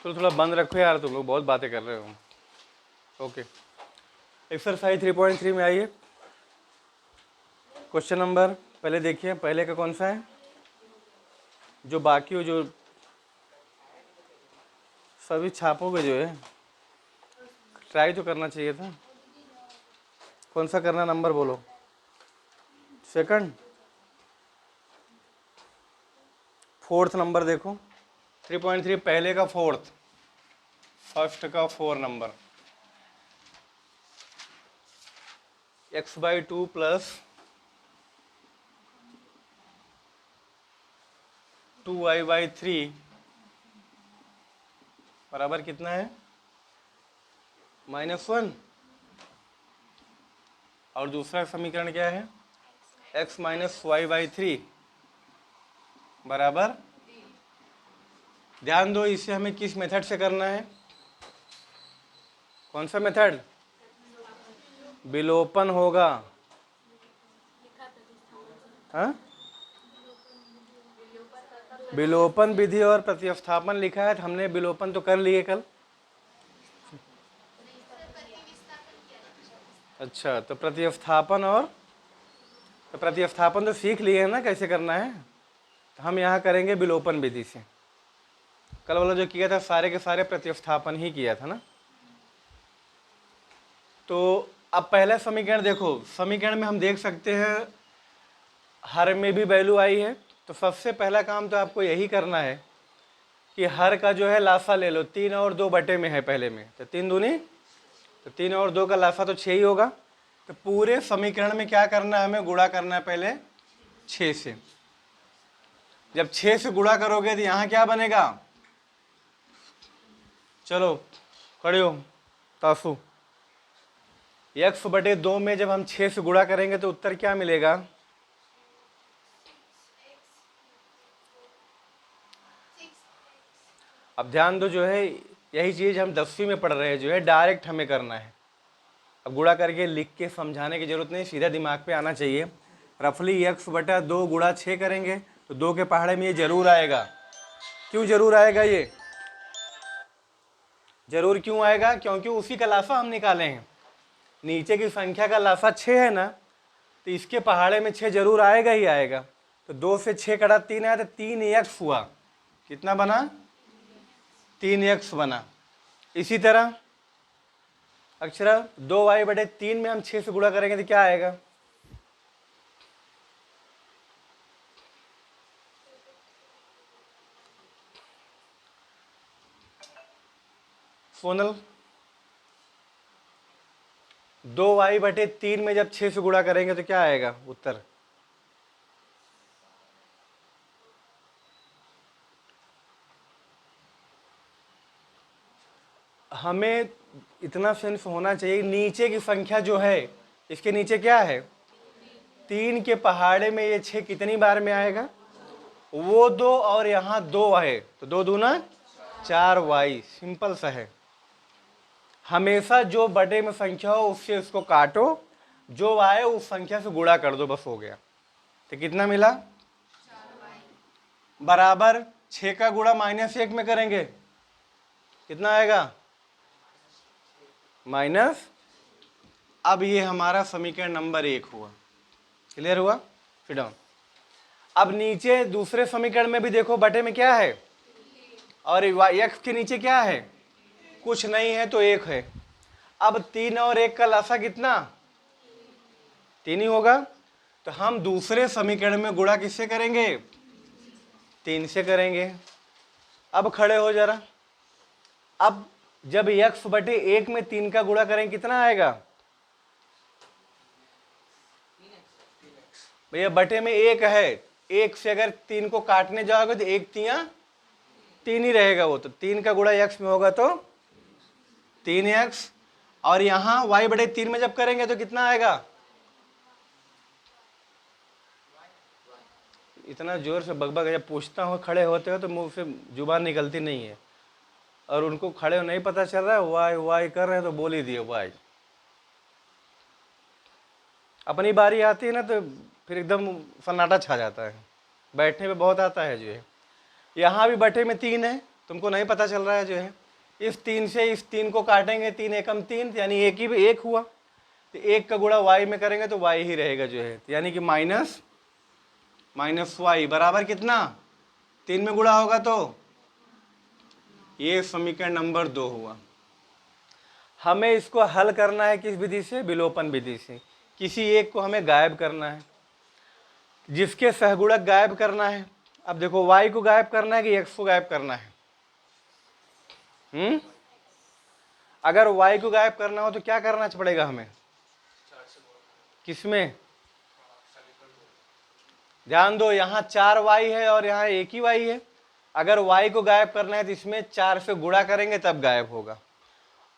तो थोड़ा बंद रखो यार, तुम लोग बहुत बातें कर रहे हो। ओके, एक्सरसाइज 3.3 में आइए। क्वेश्चन नंबर पहले देखिए, पहले का कौन सा है, जो बाकी हो, जो सभी छापोगे जो है, ट्राई तो करना चाहिए था। कौन सा करना, नंबर बोलो। सेकंड, फोर्थ नंबर देखो, 3.3 पहले का फोर्थ, फर्स्ट का 4 नंबर, x/2 प्लस 2y/3 बराबर कितना है, -1। और दूसरा समीकरण क्या है, x - y/3 बराबर, ध्यान दो इसे हमें किस मेथड से करना है, कौन सा मेथड, विलोपन होगा। हाँ, विलोपन विधि और प्रतिस्थापन लिखा है, तो हमने विलोपन तो कर लिए कल। अच्छा, तो प्रतिस्थापन, और तो प्रतिस्थापन तो सीख लिए हैं ना कैसे करना है, तो हम यहाँ करेंगे विलोपन विधि से। कल वाला जो किया था सारे के सारे प्रतिस्थापन ही किया था ना। तो अब पहला समीकरण देखो, समीकरण में हम देख सकते हैं हर में भी वैल्यू आई है, तो सबसे पहला काम तो आपको यही करना है कि हर का जो है लासा ले लो। 3 और 2 बटे में है पहले में, तो 3 दूनी, तो 3 और 2 का लासा तो 6 ही होगा। तो पूरे समीकरण में क्या करना है, हमें गुणा करना है पहले 6 से। जब 6 से गुणा करोगे तो यहाँ क्या बनेगा, चलो खड़े हो तासु, x/2 में जब हम 6 से गुणा करेंगे तो उत्तर क्या मिलेगा, अब ध्यान दो, जो है यही चीज़ हम 10वीं में पढ़ रहे हैं, जो है डायरेक्ट हमें करना है। अब गुणा करके लिख के समझाने की जरूरत नहीं, सीधा दिमाग पे आना चाहिए। रफली x/2 गुणा 6 करेंगे तो 2 के पहाड़े में ये जरूर आएगा। क्यों जरूर आएगा, ये जरूर क्यों आएगा, क्योंकि उसी का लासा हम निकाले हैं। नीचे की संख्या का लासा 6 है ना, तो इसके पहाड़े में 6 जरूर आएगा ही आएगा। तो 2 से 6 कटा 3 आया, तो 3x हुआ। कितना बना, 3x बना। इसी तरह अक्षरा 2y/3 में हम 6 से गुणा करेंगे तो क्या आएगा, सोनल 2y/3 में जब 6 से गुणा करेंगे तो क्या आएगा उत्तर, हमें इतना सेंस होना चाहिए, नीचे की संख्या जो है, इसके नीचे क्या है, 3 के पहाड़े में ये 6 कितनी बार में आएगा, वो 2 और यहाँ 2 है, तो 2 दूना 4y। सिंपल सा है। हमेशा जो बटे में संख्या हो उससे उसको काटो, जो आए उस संख्या से गुणा कर दो, बस हो गया। तो कितना मिला, बराबर 6 का गुणा -1 में करेंगे, कितना आएगा, माइनस। अब ये हमारा समीकरण नंबर 1 हुआ। क्लियर हुआ, फिर डाउन। अब नीचे दूसरे समीकरण में भी देखो, बटे में क्या है, और x के नीचे क्या है, कुछ नहीं है तो 1 है। अब 3 और 1 का लासा कितना, 3 ही होगा। तो हम दूसरे समीकरण में गुणा किससे करेंगे, 3 से करेंगे। अब खड़े हो जरा, अब जब x/1 में 3 का गुणा करेंगे कितना आएगा, भैया बटे में 1 है, 1 से अगर 3 को काटने जाओगे तो 1 3 3 ही रहेगा वो, तो 3 का गुणा x में होगा तो 3x। और यहाँ y/3 में जब करेंगे तो कितना आएगा, इतना जोर से बकबक जब पूछता हूँ, खड़े होते हो तो मुंह से जुबान निकलती नहीं है, और उनको खड़े हो नहीं पता चल रहा है, वाई वाई कर रहे हैं तो बोल ही दिए वाई। अपनी बारी आती है ना तो फिर एकदम सन्नाटा छा जाता है, बैठने पे बहुत आता है जो है। यहाँ भी बटे में 3 है, तुमको नहीं पता चल रहा है जो है, इस 3 से इस 3 को काटेंगे, 3 एकम 3, यानी एक ही एक हुआ, तो 1 का गुणा y में करेंगे तो y ही रहेगा जो है, यानी कि माइनस y बराबर कितना, 3 में गुणा होगा तो ये समीकरण नंबर 2 हुआ। हमें इसको हल करना है किस विधि से, विलोपन विधि से। किसी एक को हमें गायब करना है, जिसके सहगुणक गायब करना है। अब देखो y को गायब करना है कि x को गायब करना है? अगर y को गायब करना हो तो क्या करना पड़ेगा हमें, किसमें, ध्यान दो, यहाँ 4y है और यहाँ एक ही y है। अगर y को गायब करना है तो इसमें 4 से गुणा करेंगे तब गायब होगा,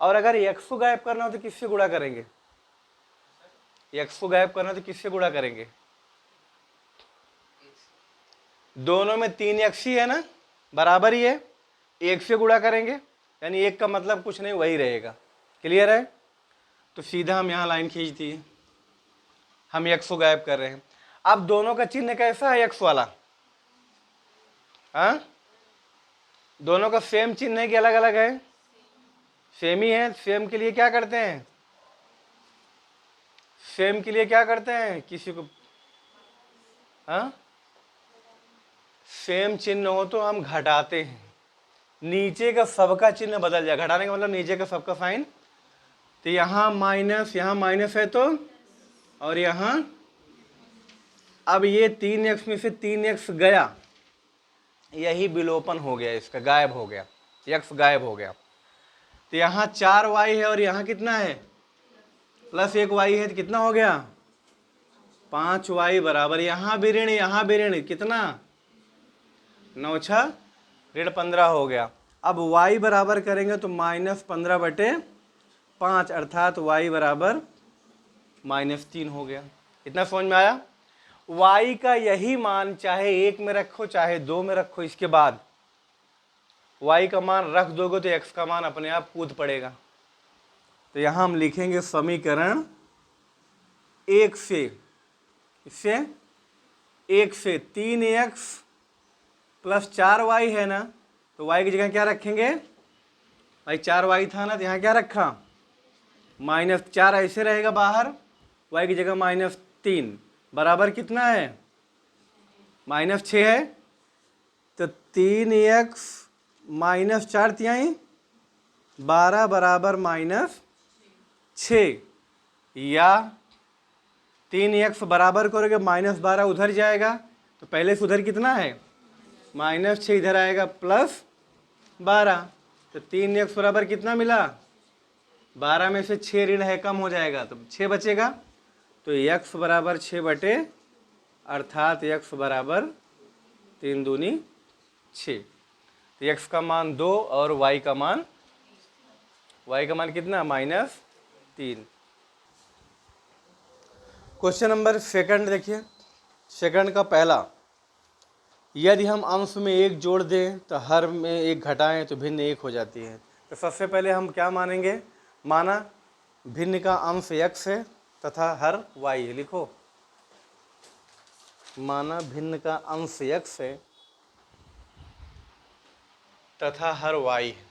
और अगर x को गायब करना हो तो किससे गुणा करेंगे, x को गायब करना तो किससे गुणा करेंगे, दोनों में 3x ही है ना, बराबर ही है, 1 से गुणा करेंगे, यानी 1 का मतलब कुछ नहीं वही रहेगा। क्लियर है? तो सीधा हम यहाँ लाइन खींच दिए, हम x को गायब कर रहे हैं। अब दोनों का चिन्ह कैसा है, x वाला, हाँ, दोनों का सेम चिन्ह है कि अलग अलग है, सेम ही है। सेम के लिए क्या करते हैं, सेम के लिए क्या करते हैं, किसी को, हाँ, सेम चिन्ह हो तो हम घटाते हैं, नीचे का सबका चिन्ह बदल जाए, घटाने का मतलब नीचे का सबका साइन, तो यहाँ माइनस है तो, और यहाँ अब ये 3x में से 3x गया, यही विलोपन हो गया, इसका गायब हो गया, x गायब हो गया। तो यहाँ 4y है और यहाँ कितना है, प्लस 1y है, तो कितना हो गया, 5y बराबर, यहाँ भी ऋण कितना, 9 6 ऋण 15 हो गया। अब y बराबर करेंगे तो -15/5, अर्थात y बराबर -3 हो गया। इतना समझ में आया? y का यही मान चाहे 1 में रखो चाहे 2 में रखो, इसके बाद y का मान रख दोगे तो x का मान अपने आप कूद पड़ेगा। तो यहाँ हम लिखेंगे समीकरण 1 से, इससे 1 से 3x प्लस 4y है ना, तो y की जगह क्या रखेंगे, भाई 4y था ना, तो यहाँ क्या रखा, -4 ऐसे रहेगा बाहर, y की जगह -3 बराबर कितना है, -6 है, तो 3x -4 तिहाई 12 बराबर -6, या 3x बराबर करोगे -12 उधर जाएगा, तो पहले से उधर कितना है, -6 इधर आएगा +12, तो 3x बराबर कितना मिला, 12 में से 6 ऋण है कम हो जाएगा तो 6 बचेगा, तो x बराबर 6 अर्थात x बराबर 3 दूनी 6। तो x का मान 2 और y का मान कितना, -3। क्वेश्चन नंबर सेकंड देखिए, सेकंड का पहला, यदि हम अंश में 1 जोड़ दें तो हर में 1 घटाएं तो भिन्न 1 हो जाती है। तो सबसे पहले हम क्या मानेंगे, माना भिन्न का अंश x है तथा हर y है, लिखो, माना भिन्न का अंश x है तथा हर y है।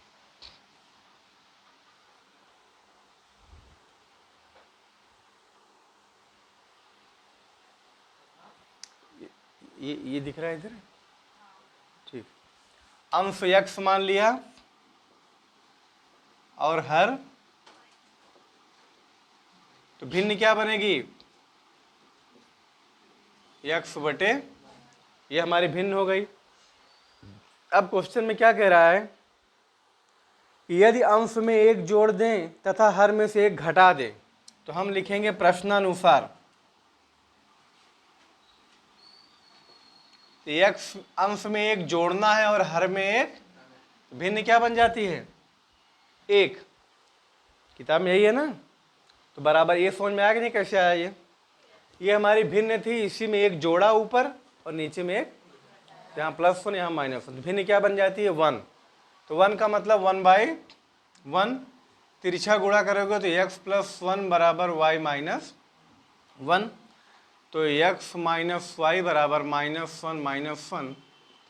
ये दिख रहा है इधर, ठीक, अंश x मान लिया और हर, तो भिन्न क्या बनेगी, x बटे, ये हमारी भिन्न हो गई। अब क्वेश्चन में क्या कह रहा है, यदि अंश में 1 जोड़ दें तथा हर में से 1 घटा दें, तो हम लिखेंगे प्रश्नानुसार x अंश में 1 जोड़ना है और हर में 1, भिन्न क्या बन जाती है, 1, किताब में यही है ना, तो बराबर, ये समझ में आया कि नहीं कैसे आया, ये हमारी भिन्न थी, इसी में 1 जोड़ा ऊपर और नीचे में 1, यहाँ +1 यहाँ -1, भिन्न क्या बन जाती है, 1, तो 1 का मतलब 1/1, तिरछा गुणा करोगे तो x + 1 बराबर y - 1, तो x - y बराबर -1 -1,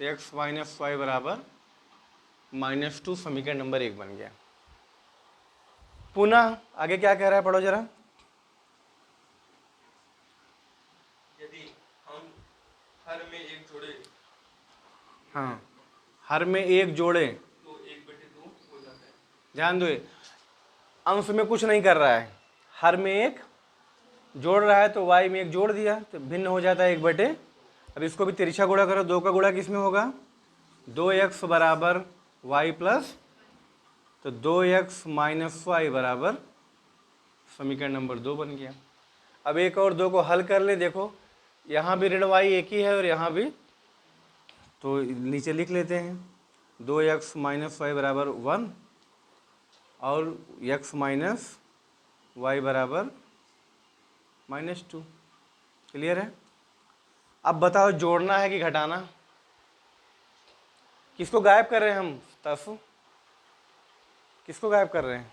तो x - y बराबर -2 समीकरण नंबर 1 बन गया। पुनः आगे क्या कह रहा है, पढ़ो जरा। यदि हम हर में एक जोड़े हाँ, हर में एक जोड़े तो 1/2 हो जाता है। ध्यान दो, अंश में कुछ नहीं कर रहा है, हर में एक जोड़ रहा है, तो y में एक जोड़ दिया तो भिन्न हो जाता है 1/। अब इसको भी तिरछा गुणा करो, 2 का गुणा किस में होगा, 2x बराबर y प्लस, तो 2x माइनस वाई बराबर समीकरण नंबर 2 बन गया। अब एक और 2 को हल कर ले, देखो यहाँ भी ऋण y एक ही है और यहाँ भी, तो नीचे लिख लेते हैं 2x माइनस वाई बराबर 1 और x माइनस वाई बराबर -2। क्लियर है। अब बताओ जोड़ना है कि घटाना, किसको गायब कर रहे हैं हम तासु, किसको गायब कर रहे हैं,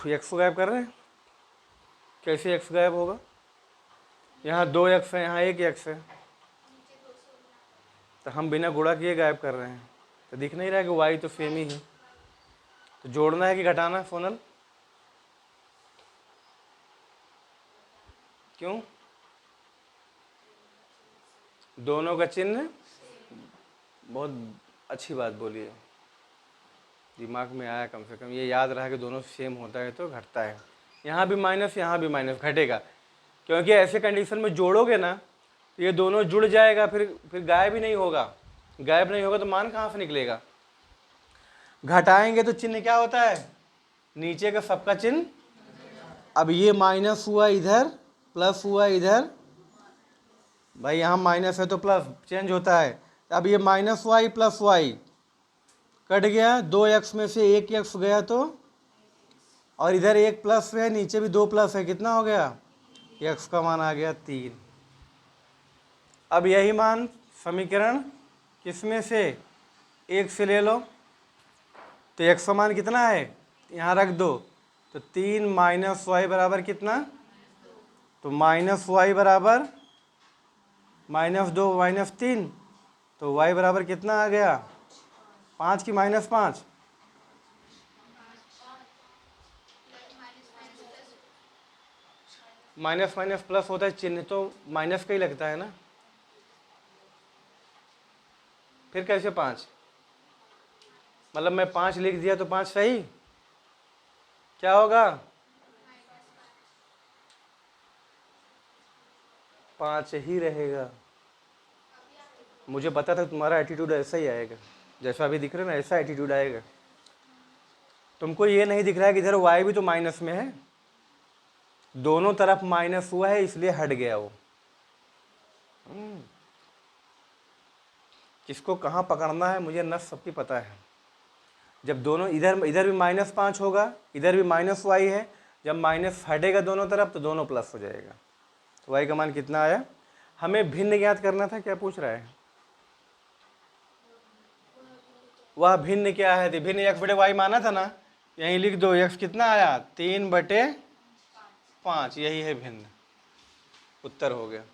x को गायब कर रहे हैं। कैसे x गायब होगा, यहाँ 2x है, यहाँ 1x है, तो हम बिना गुणा किए गायब कर रहे हैं, तो दिख नहीं रहा है कि y तो सेम ही है। तो जोड़ना है कि घटाना सोनल, क्यों, दोनों का चिन्ह, बहुत अच्छी बात बोली है, दिमाग में आया, कम से कम ये याद रहा कि दोनों सेम होता है तो घटता है। यहाँ भी माइनस, यहाँ भी माइनस, घटेगा, क्योंकि ऐसे कंडीशन में जोड़ोगे ना तो ये दोनों जुड़ जाएगा, फिर गायब ही नहीं होगा, गायब नहीं होगा तो मान कहाँ से निकलेगा। घटाएंगे तो चिन्ह क्या होता है, नीचे का सबका चिन्ह। अब ये माइनस हुआ इधर, प्लस हुआ इधर, भाई यहाँ माइनस है तो प्लस चेंज होता है। अब ये minus y plus y cut गया, 2x में से 1x गया तो, और इधर एक प्लस है, नीचे भी 2 प्लस है, कितना हो गया, x का मान आ गया 3। अब यही मान समीकरण किसमें से, 1 से ले लो, तो x का मान कितना है, यहाँ रख दो, तो 3 माइनस वाई बराबर कितना, तो माइनस वाई बराबर -2 -3, तो y बराबर कितना आ गया, 5 की -5, माइनस माइनस प्लस होता है, चिन्ह तो माइनस का ही लगता है ना, फिर कैसे 5, मतलब मैं 5 लिख दिया तो 5 सही, क्या होगा, 5 ही रहेगा। मुझे पता था तुम्हारा एटीट्यूड ऐसा ही आएगा, जैसा अभी दिख रहा है ना, ऐसा एटीट्यूड आएगा। तुमको ये नहीं दिख रहा है कि इधर y भी तो माइनस में है, दोनों तरफ माइनस हुआ है इसलिए हट गया वो। किसको कहाँ पकड़ना है मुझे नस सबकी पता है। जब दोनों इधर भी -5 होगा, इधर भी माइनस वाई है, जब माइनस हटेगा दोनों तरफ तो दोनों प्लस हो जाएगा। तो y का मान कितना आया, हमें भिन्न ज्ञात करना था, क्या पूछ रहा है, वह भिन्न क्या है, भिन्न x/y माना था ना, यहीं लिख दो, x कितना आया, 3/5, यही है भिन्न, उत्तर हो गया।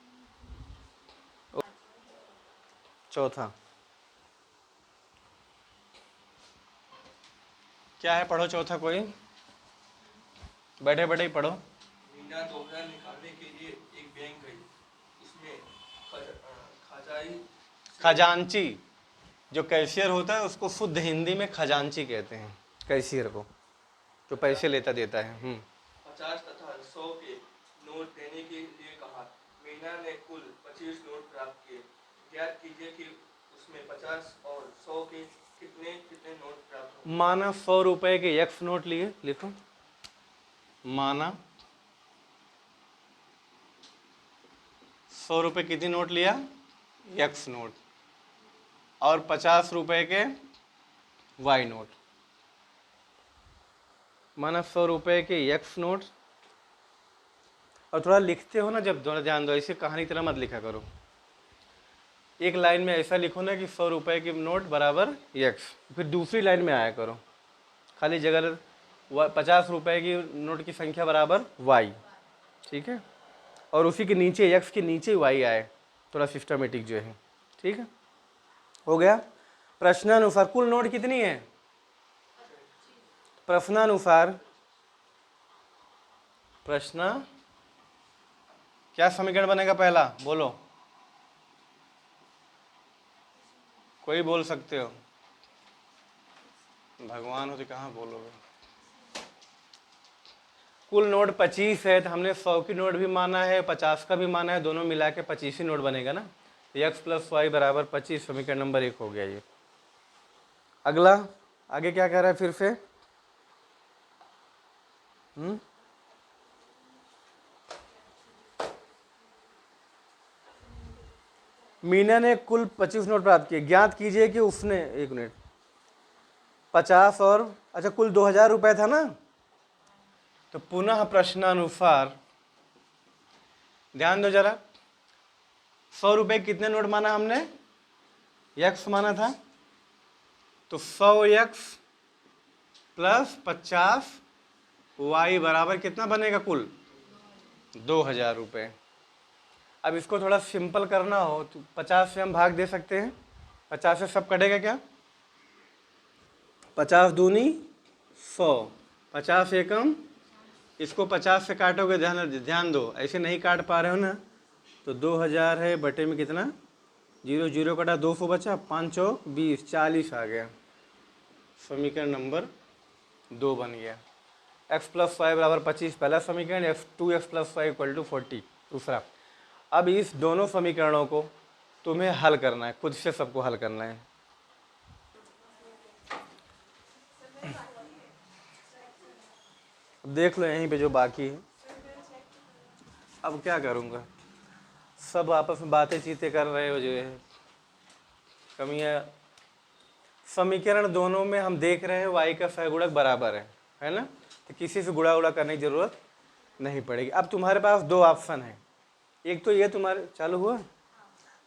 चौथा क्या है, पढ़ो चौथा, कोई बैठे बैठे ही पढ़ो। मीना दोहरा निकालने के लिए एक बैंक गई, इसमें खजांची, जो कैशियर होता है उसको शुद्ध हिंदी में खजांची कहते हैं, कैशियर को जो पैसे लेता देता है। 50 तथा 100 के नोट देने के लिए कहा। मीना ने कुल 25 नोट प्राप्त किए। ज्ञात कीजिए कि उसमें 50 और 100 के कितने कितने नोट प्राप्त हुए। माना 100 रुपए के x नोट लिए, लिखो, माना 100 रुपए कितनी नोट लिया, x नोट, और 50 रुपए के y नोट। माना 100 रुपए के x नोट, और थोड़ा लिखते हो ना जब, थोड़ा ध्यान दो, ऐसे कहानी की तरह मत लिखा करो, एक लाइन में ऐसा लिखो ना कि 100 रुपए की नोट बराबर x, फिर दूसरी लाइन में आया करो खाली जगह 50 रुपए की नोट की संख्या बराबर y, ठीक है, और उसी के नीचे x के नीचे y आए, थोड़ा सिस्टमेटिक जो है, ठीक है। हो गया। प्रश्नानुसार कुल नोट कितनी है? प्रश्नानुसार प्रश्न क्या समीकरण बनेगा पहला? बोलो, कोई बोल सकते हो? भगवान हो तो कहाँ बोलोगे। कुल नोट 25 है, तो हमने 100 की नोट भी माना है, 50 का भी माना है, दोनों मिला के 25 ही नोट बनेगा ना। x + y = 25, समीकरण नंबर 1 हो गया ये। अगला आगे क्या कह रहा है फिर से? मीना ने कुल 25 नोट प्राप्त किए, ज्ञात कीजिए कि उसने 1 मिनट 50 और अच्छा कुल 2000 रुपए था ना। तो पुनः प्रश्नानुसार ध्यान दो जरा, 100 रुपए कितने नोट माना हमने? x माना था, तो 100x + 50y बराबर कितना बनेगा कुल? 2000 रुपये। अब इसको थोड़ा सिंपल करना हो तो 50 से हम भाग दे सकते हैं। 50 से सब कटेगा क्या? 50 दूनी 100, 50 एकम, इसको 50 से काटोगे, ध्यान दो, ऐसे नहीं काट पा रहे हो ना, तो 2000 है बटे में कितना? 0 0 कटा, 200 बचा, 5 चौक 20, 40 आ गया। समीकरण नंबर 2 बन गया। x + y = 25 पहला समीकरण, 2x + y = 40 दूसरा। अब इस दोनों समीकरणों को तुम्हें हल करना है, खुद से सबको हल करना है। अब देख लो यहीं पे जो बाकी है। अब क्या करूँगा, सब आपस में बातें चीतें कर रहे हो, जो है कमियाँ। समीकरण दोनों में हम देख रहे हैं y का सहगुणक बराबर है ना, तो किसी से गुणा उड़ा करने की जरूरत नहीं पड़ेगी। अब तुम्हारे पास 2 ऑप्शन है, एक तो ये तुम्हारे चालू हुआ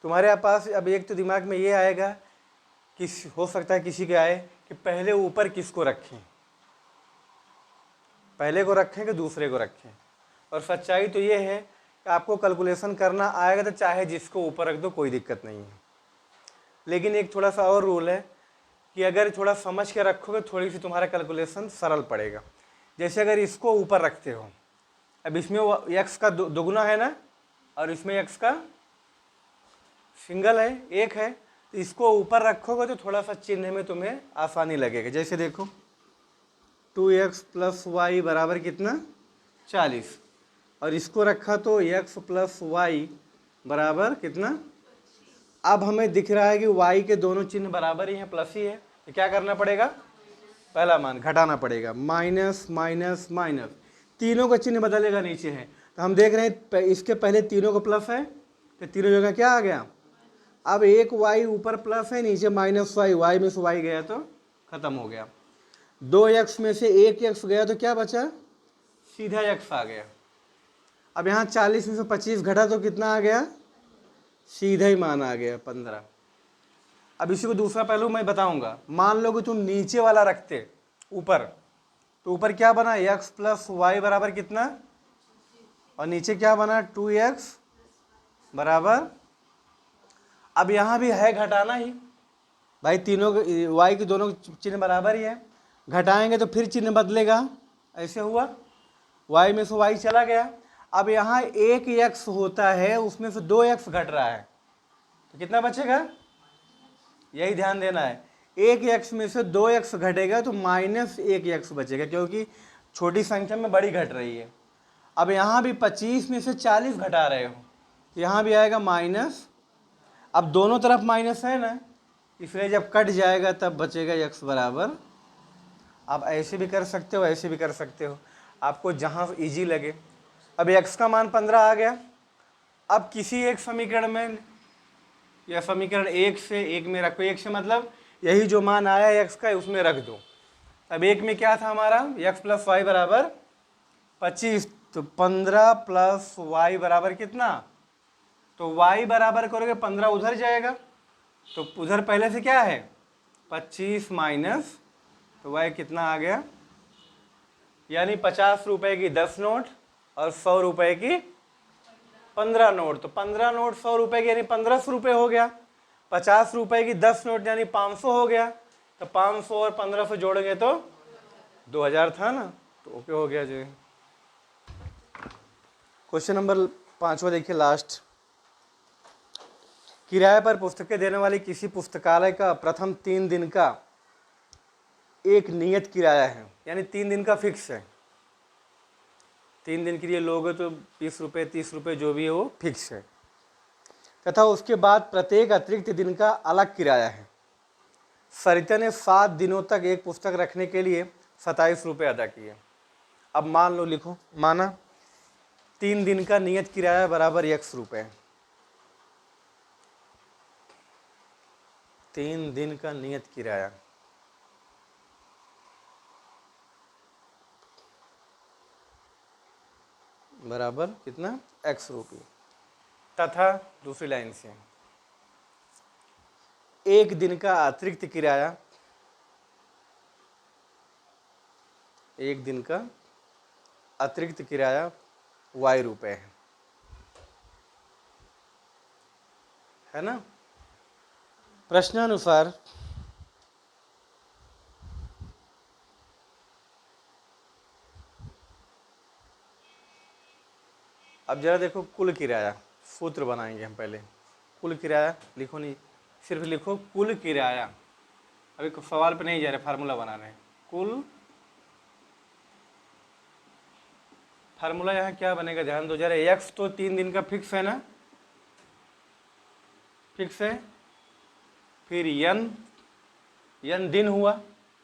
तुम्हारे पास, अब एक तो दिमाग में ये आएगा कि हो सकता है किसी के आए कि पहले ऊपर किसको रखें, पहले को रखें कि दूसरे को रखें। और सच्चाई तो ये है कि आपको कैलकुलेशन करना आएगा तो चाहे जिसको ऊपर रख दो, कोई दिक्कत नहीं है। लेकिन एक थोड़ा सा और रूल है कि अगर थोड़ा समझ के रखोगे, थोड़ी सी तुम्हारा कैलकुलेशन सरल पड़ेगा। जैसे अगर इसको ऊपर रखते हो, अब इसमें x का दोगुना है ना, और इसमें x का सिंगल है, 1 है, तो इसको ऊपर रखोगे तो थोड़ा सा चिन्ह में तुम्हें आसानी लगेगा। जैसे देखो 2x + y बराबर कितना? 40, और इसको रखा तो x + y बराबर कितना? अब हमें दिख रहा है कि y के दोनों चिन्ह बराबर ही हैं, प्लस ही है, तो क्या करना पड़ेगा? पहला मान घटाना पड़ेगा, माइनस माइनस माइनस, तीनों का चिन्ह बदलेगा, नीचे है। तो हम देख रहे हैं इसके पहले तीनों को प्लस है, तो तीनों जगह क्या आ गया? अब एक y ऊपर प्लस है, नीचे -y, y में से y गया तो खत्म हो गया। 2x में से 1x गया तो क्या बचा? सीधा x आ गया। अब यहाँ 40 में से 25 घटा तो कितना आ गया? सीधा ही मान आ गया 15। अब इसी को दूसरा पहलू मैं बताऊंगा। मान लो कि तुम नीचे वाला रखते ऊपर, तो ऊपर क्या बना? x + y बराबर कितना, और नीचे क्या बना? 2x बराबर, अब यहाँ भी है घटाना ही भाई, तीनों y के दोनों चिन्ह बराबर ही है, घटाएंगे तो फिर चिन्ह बदलेगा, ऐसे हुआ, y में से y चला गया। अब यहाँ 1x होता है, उसमें से 2x घट रहा है, तो कितना बचेगा? यही ध्यान देना है, 1x में से 2x घटेगा तो -1x बचेगा, क्योंकि छोटी संख्या में बड़ी घट रही है। अब यहाँ भी 25 में से 40 घटा रहे हो, यहाँ भी आएगा माइनस, अब दोनों तरफ माइनस है ना, इसलिए जब कट जाएगा तब बचेगा x बराबर। आप ऐसे भी कर सकते हो, ऐसे भी कर सकते हो, आपको जहाँ इजी लगे। अब x का मान 15 आ गया। अब किसी एक समीकरण में, या समीकरण 1 से 1 में रखो, 1 से मतलब यही जो मान आया x का उसमें रख दो। अब 1 में क्या था हमारा? x + y बराबर 25, तो 15 + y बराबर कितना? तो y बराबर करोगे 15 उधर जाएगा, तो उधर पहले से क्या है? 25 माइनस, तो y कितना आ गया? यानी 50 रुपए की 10 नोट और 100 रुपए की 15 नोट, तो 15 नोट 100 रुपए की, यानी 1500 रुपये हो गया। 50 रुपए की 10 नोट यानी 500 हो गया, तो 500 और 1500 जोड़ेंगे तो 2000 था ना, तो ओके हो गया जी। क्वेश्चन नंबर 5वां देखिए लास्ट। किराए पर पुस्तकें देने वाली किसी पुस्तकालय का प्रथम 3 दिन का एक नियत किराया है, यानी 3 दिन का फिक्स है। 3 दिन के लिए लोगे तो 20 रुपये 30 रुपये जो भी है वो फिक्स है, तथा उसके बाद प्रत्येक अतिरिक्त दिन का अलग किराया है। सरिता ने 7 दिनों तक एक पुस्तक रखने के लिए 27 रुपये अदा किए। अब मान लो, लिखो, माना 3 दिन का नियत किराया बराबर x रुपये। 3 दिन का नियत किराया बराबर कितना, x रुपये, तथा दूसरी लाइन से एक दिन का अतिरिक्त किराया, एक दिन का अतिरिक्त किराया y रुपये है ना। प्रश्नानुसार अब जरा देखो, कुल किराया सूत्र बनाएंगे हम पहले। कुल किराया लिखो, नहीं सिर्फ लिखो कुल किराया, अभी सवाल पे नहीं जा रहे, फार्मूला बना रहे हैं। कुल फार्मूला यहाँ क्या बनेगा, ध्यान दो जरा। x तो 3 दिन का फिक्स है ना, फिक्स है। फिर n दिन हुआ,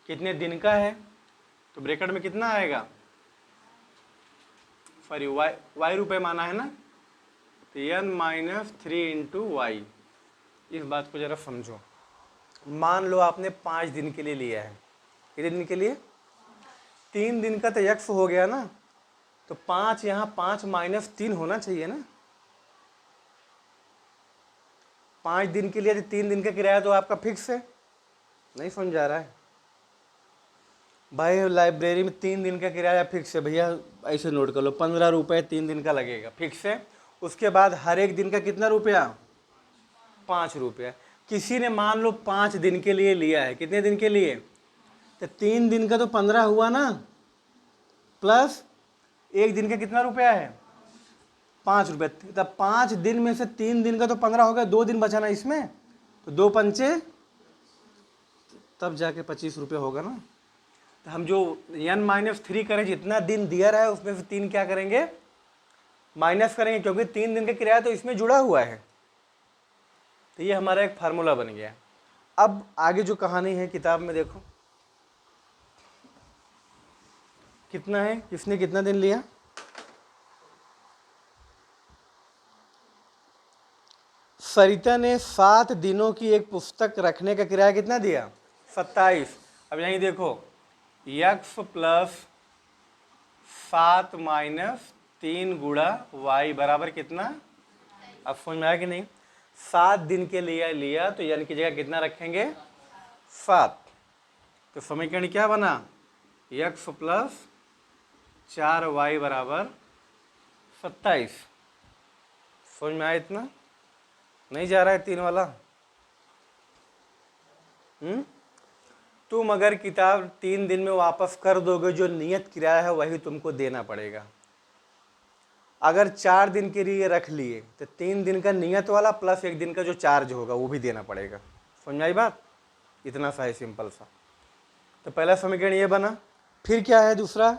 कितने दिन का है, तो ब्रैकेट में कितना आएगा, सॉरी y रुपये माना है ना, तो n माइनस 3 इंटू वाई। इस बात को जरा समझो। मान लो आपने 5 दिन के लिए लिया है, कितने दिन के लिए, 3 दिन का तो x हो गया ना, तो 5 यहाँ 5 माइनस 3 होना चाहिए ना। 5 दिन के लिए 3 दिन का किराया तो आपका फिक्स है, नहीं समझ आ रहा है भाई। लाइब्रेरी में 3 दिन का किराया फिक्स है भैया, ऐसे नोट कर लो, 15 रुपये 3 दिन का लगेगा, फिक्स है। उसके बाद हर एक दिन का कितना रुपया, 5 रुपया। किसी ने मान लो 5 दिन के लिए लिया है, कितने दिन के लिए, तो 3 दिन का तो 15 हुआ ना, प्लस एक दिन का कितना रुपया है, 5 रुपये। तब 5 दिन में से 3 दिन का तो 15 हो गया, 2 दिन बचाना इसमें, तो 2 पंचे, तब जाके 25 रुपये होगा ना। तो हम जो n माइनस 3 करें, जितना दिन दिया रहा है उसमें से 3 क्या करेंगे, माइनस करेंगे, क्योंकि 3 दिन का किराया तो इसमें जुड़ा हुआ है। तो ये हमारा एक फार्मूला बन गया। अब आगे जो कहानी है किताब में देखो, कितना है, किसने कितना दिन लिया, सरिता ने 7 दिनों की एक पुस्तक रखने का किराया कितना दिया, 27। अब यहीं देखो, x प्लस 7 माइनस 3 गुणा y बराबर कितना, अब समझ में आया कि नहीं। 7 दिन के लिए लिया तो n की जगह कितना रखेंगे, 7। तो समीकरण क्या बना, x प्लस 4y बराबर 27। समझ में आया, इतना नहीं जा रहा है 3 वाला। तुम अगर किताब 3 दिन में वापस कर दोगे, जो नियत किराया है वही तुमको देना पड़ेगा। अगर 4 दिन के लिए रख लिए तो 3 दिन का नियत वाला प्लस 1 दिन का जो चार्ज होगा वो भी देना पड़ेगा। समझ में आई बात, इतना सा है, सिंपल सा। तो पहला समीकरण ये बना। फिर क्या है दूसरा,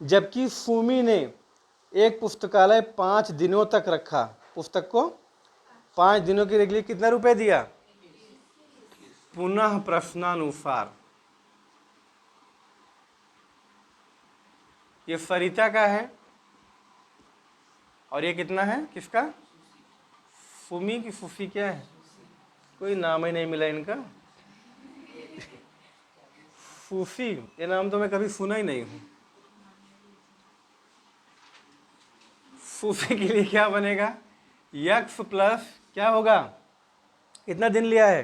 जबकि सुमी ने एक पुस्तकालय 5 दिनों तक रखा, पुस्तक को 5 दिनों के लिए कितना रुपए दिया, पुनः प्रश्नानुसार। ये सरिता का है और ये कितना है, किसका, सुमी की फूफी, क्या है, कोई नाम ही नहीं मिला इनका, फूफी, ये नाम तो मैं कभी सुना ही नहीं हूं। फूफी के लिए क्या बनेगा, x प्लस क्या होगा, कितना दिन लिया है,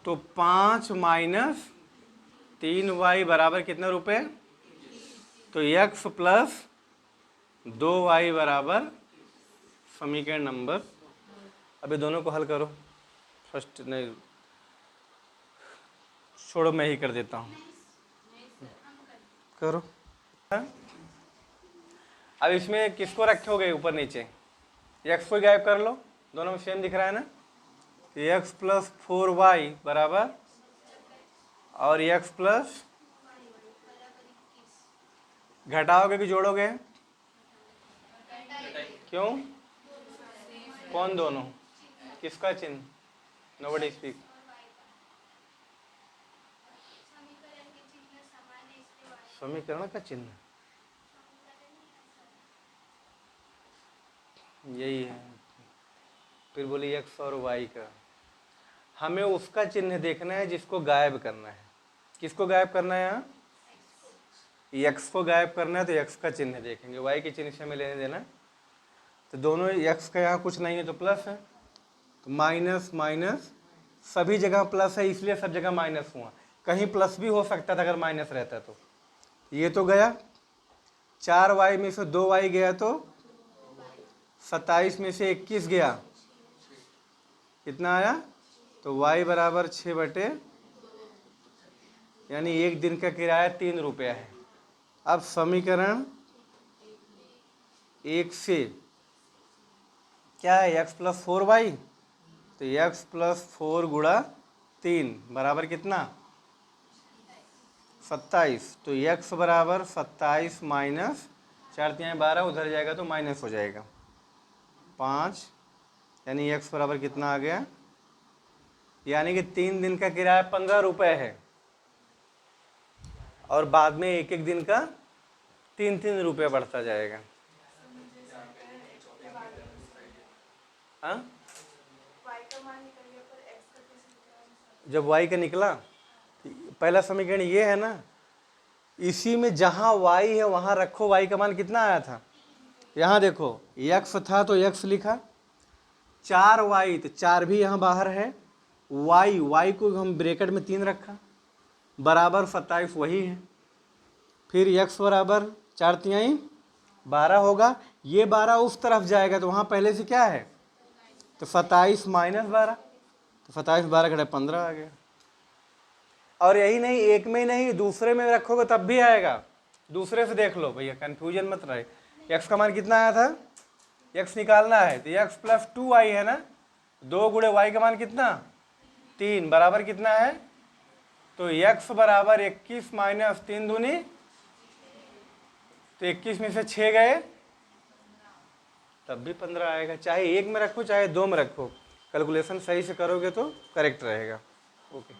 तो 5 माइनस 3y बराबर कितना रुपए, तो x प्लस 2y बराबर समीकरण नंबर अभी दोनों को हल करो। फर्स्ट नहीं, छोड़ो मैं ही कर देता हूँ। करो। अब इसमें किसको रखोगे ऊपर नीचे? एक्स को गायब कर लो, दोनों में सेम दिख रहा है ना। एक्स प्लस 4y बराबर, और एक्स प्लस, घटाओगे कि जोड़ोगे? क्यों? कौन दोनों? किसका चिन्ह? Nobody speak. समीकरण का चिन्ह यही है। फिर बोली एक्स और वाई का, हमें उसका चिन्ह देखना है जिसको गायब करना है। किसको गायब करना है? यहाँ एक्स को गायब करना है, तो एक्स का चिन्ह देखेंगे। वाई के चिन्ह से हमें लेने देना है। तो दोनों, एक्स का यहाँ कुछ नहीं है तो प्लस है, तो माइनस माइनस, सभी जगह प्लस है इसलिए सब जगह माइनस हुआ। कहीं प्लस भी हो सकता था अगर माइनस रहता तो। ये तो गया, 4y में से 2y गया तो 27 में से 21 गया, कितना आया? तो y बराबर 6/, यानी एक दिन का किराया 3 रुपया है। अब समीकरण 1 से क्या है? x प्लस 4y, तो x प्लस 4 गुणा 3 बराबर कितना? 27। तो x बराबर 27 माइनस 4×3=12, उधर जाएगा तो माइनस हो जाएगा 5, यानी x बराबर कितना आ गया? यानी कि 3 दिन का किराया 15 रुपये है, और बाद में एक एक दिन का 3-3 रुपये बढ़ता जाएगा। हाँ, जब y का निकला, पहला समीकरण ये है ना, इसी में जहाँ y है वहाँ रखो। y का मान कितना आया था? यहाँ देखो, x था तो x लिखा, 4y, तो 4 भी यहाँ बाहर है, y को हम ब्रैकेट में 3 रखा, बराबर 27 वही है। फिर x बराबर 4×3=12 होगा, ये 12 उस तरफ जाएगा तो वहाँ पहले से क्या है? तो 27 माइनस 12, तो 27 12 15 आ गया। और यही नहीं, एक में ही नहीं, दूसरे में रखोगे तब भी आएगा। दूसरे से देख लो भैया, कन्फ्यूजन मत रहे। x का मान कितना आया था? x निकालना है तो x प्लस 2y है ना, 2 गुणे y का मान कितना? 3 बराबर कितना है? तो x बराबर 21 माइनस 3 दूनी, तो 21 में से 6 गए, तब भी 15 आएगा। चाहे एक में रखो चाहे 2 में रखो, कैलकुलेशन सही से करोगे तो करेक्ट रहेगा। ओके।